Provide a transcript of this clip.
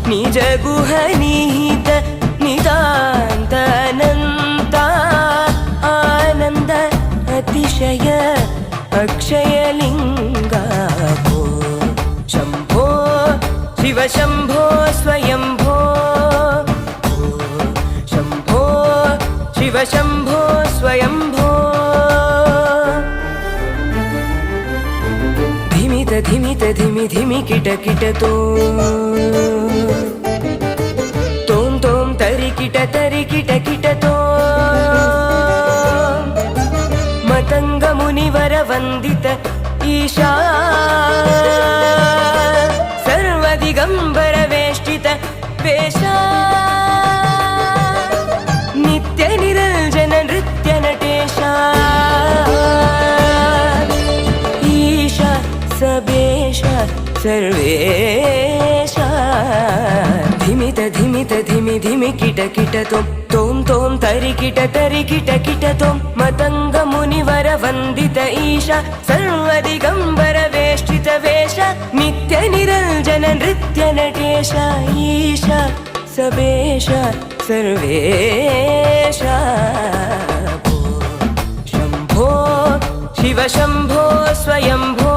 निज गुहनिहित नितान्तानन्त आनन्द अतिशय अक्षयलिङ्गा भो शम्भो शिव शम्भो स्वयम्भो शम्भो शिव शम्भो स्वयम्भो धिमित धिमित धिमि धिमि किट किट तों तों तरि किट किट तो मतंग मुनिवर वंदित ईशा सर्वदिगंबर वेष्टित वेशा नित्य निरंजन नृत्य नटेशा ईशा सबेशा सर्वेशा धिमित धिमित धिमि धिमि किट किट तों तों तरि किट तो मतंग मुनिवर वंदित ईशा सर्वदिगंबर वेष्टित वेश नित्य निरंजन नृत्य नटेशा ईशा सबेशा सर्वेशा शंभो शिव शंभो स्वयंभो